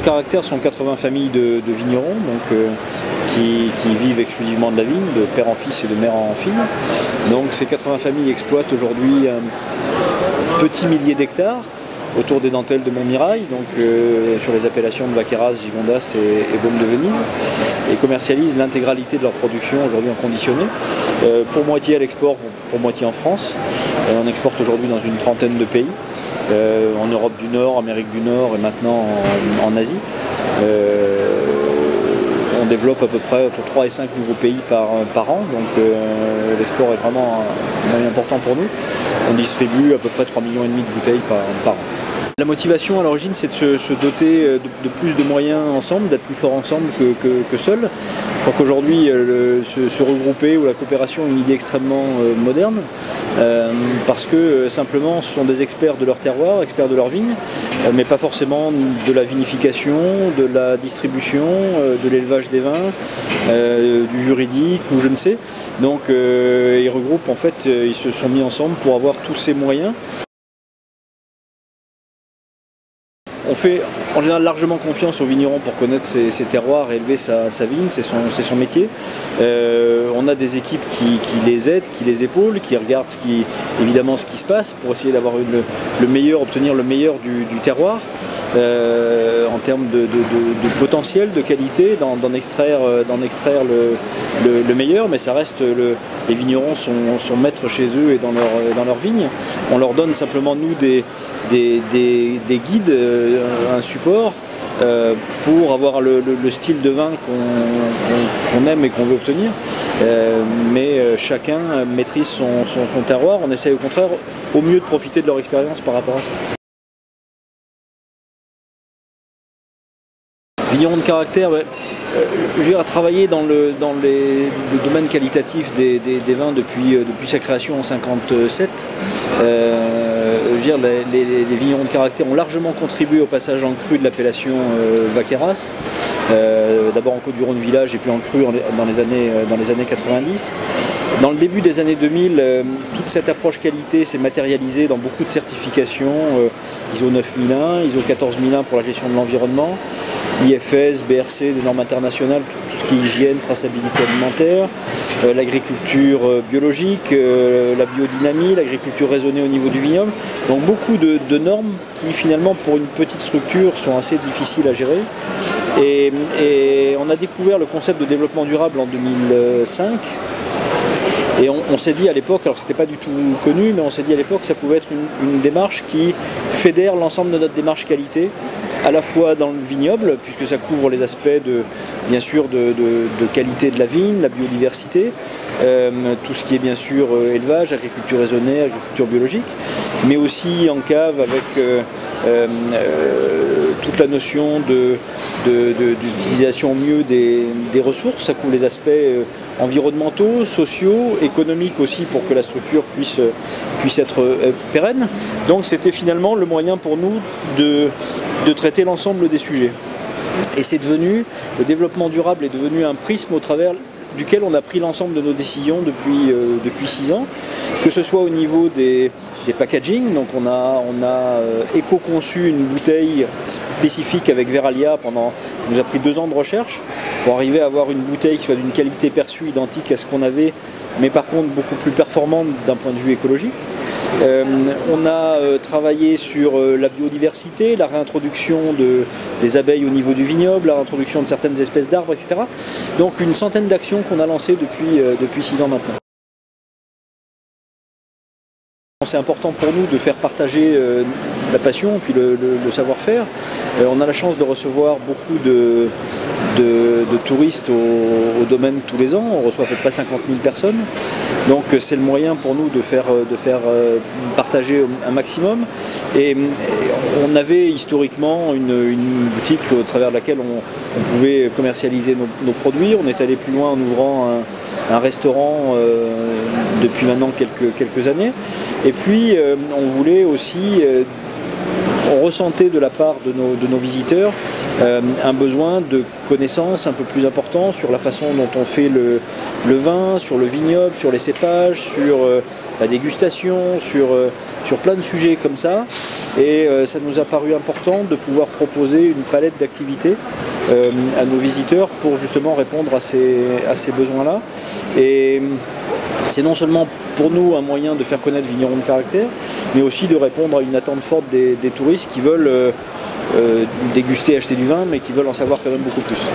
de caractère sont 80 familles de vignerons donc, qui vivent exclusivement de la vigne, de père en fils et de mère en fille. Donc ces 80 familles exploitent aujourd'hui un petit millier d'hectares autour des dentelles de Montmirail, donc sur les appellations de Vaqueras, Gigondas et Beaume de Venise, et commercialisent l'intégralité de leur production aujourd'hui en conditionné, pour moitié à l'export, pour moitié en France. On exporte aujourd'hui dans une trentaine de pays, en Europe du Nord, Amérique du Nord et maintenant en Asie. On développe à peu près entre 3 et 5 nouveaux pays par an, donc l'export est vraiment un moyen important pour nous. On distribue à peu près 3,5 millions de bouteilles par an. La motivation à l'origine, c'est de se doter de plus de moyens ensemble, d'être plus fort ensemble que seul. Je crois qu'aujourd'hui, se regrouper ou la coopération est une idée extrêmement moderne, parce que simplement ce sont des experts de leur terroir, experts de leur vigne, mais pas forcément de la vinification, de la distribution, de l'élevage des vins, du juridique ou je ne sais. Donc ils regroupent, en fait, ils se sont mis ensemble pour avoir tous ces moyens. On fait en général largement confiance aux vignerons pour connaître ses terroirs et élever sa vigne, c'est son métier. On a des équipes qui les aident, qui les épaulent, qui regardent évidemment ce qui se passe pour essayer d'avoir le meilleur, obtenir le meilleur du terroir en termes de potentiel, de qualité, d'en extraire le meilleur, mais ça reste, les vignerons sont maîtres chez eux et dans leur vigne. On leur donne simplement nous des guides, un support pour avoir le style de vin qu'on aime et qu'on veut obtenir, mais chacun maîtrise son terroir. On essaie au contraire au mieux de profiter de leur expérience par rapport à ça. Vigneron de caractère, j'ai travaillé dans le domaine qualitatif des vins depuis sa création en 1957. Les vignerons de caractère ont largement contribué au passage en cru de l'appellation Vaqueras, d'abord en Côte-du-Rhône village et puis en cru dans les années 90. Dans le début des années 2000, toute cette approche qualité s'est matérialisée dans beaucoup de certifications, ISO 9001, ISO 14001 pour la gestion de l'environnement, IFS, BRC, des normes internationales, tout ce qui est hygiène, traçabilité alimentaire, l'agriculture biologique, la biodynamie, l'agriculture raisonnée au niveau du vignoble. Donc beaucoup de normes qui finalement pour une petite structure sont assez difficiles à gérer. Et on a découvert le concept de développement durable en 2005. Et on s'est dit à l'époque, alors c'était pas du tout connu, mais on s'est dit à l'époque que ça pouvait être une démarche qui fédère l'ensemble de notre démarche qualité, à la fois dans le vignoble, puisque ça couvre les aspects bien sûr de qualité de la vigne, la biodiversité, tout ce qui est bien sûr élevage, agriculture raisonnée, agriculture biologique, mais aussi en cave avec toute la notion d'utilisation mieux des ressources. Ça couvre les aspects environnementaux, sociaux, économiques aussi pour que la structure puisse être pérenne. Donc c'était finalement le moyen pour nous de traiter l'ensemble des sujets. Et le développement durable est devenu un prisme au travers duquel on a pris l'ensemble de nos décisions depuis 6 ans, que ce soit au niveau des packaging. Donc on a éco-conçu une bouteille spécifique avec Veralia ça nous a pris 2 ans de recherche pour arriver à avoir une bouteille qui soit d'une qualité perçue identique à ce qu'on avait, mais par contre beaucoup plus performante d'un point de vue écologique. On a travaillé sur la biodiversité, la réintroduction des abeilles au niveau du vignoble, la réintroduction de certaines espèces d'arbres, etc. Donc une centaine d'actions qu'on a lancées depuis 6 ans maintenant. C'est important pour nous de faire partager la passion et puis le savoir-faire. On a la chance de recevoir beaucoup de touristes au domaine tous les ans. On reçoit à peu près 50 000 personnes. Donc c'est le moyen pour nous de faire partager un maximum. Et on avait historiquement une boutique au travers de laquelle on pouvait commercialiser nos produits. On est allé plus loin en ouvrant un restaurant depuis maintenant quelques années. Et puis on voulait aussi on ressentait de la part de nos visiteurs un besoin de connaissances un peu plus important sur la façon dont on fait le vin, sur le vignoble, sur les cépages, sur la dégustation, sur plein de sujets comme ça. Et ça nous a paru important de pouvoir proposer une palette d'activités à nos visiteurs pour justement répondre à ces besoins-là. Et c'est non seulement pour nous un moyen de faire connaître Vignerons de Caractère, mais aussi de répondre à une attente forte des touristes qui veulent déguster, acheter du vin, mais qui veulent en savoir quand même beaucoup plus.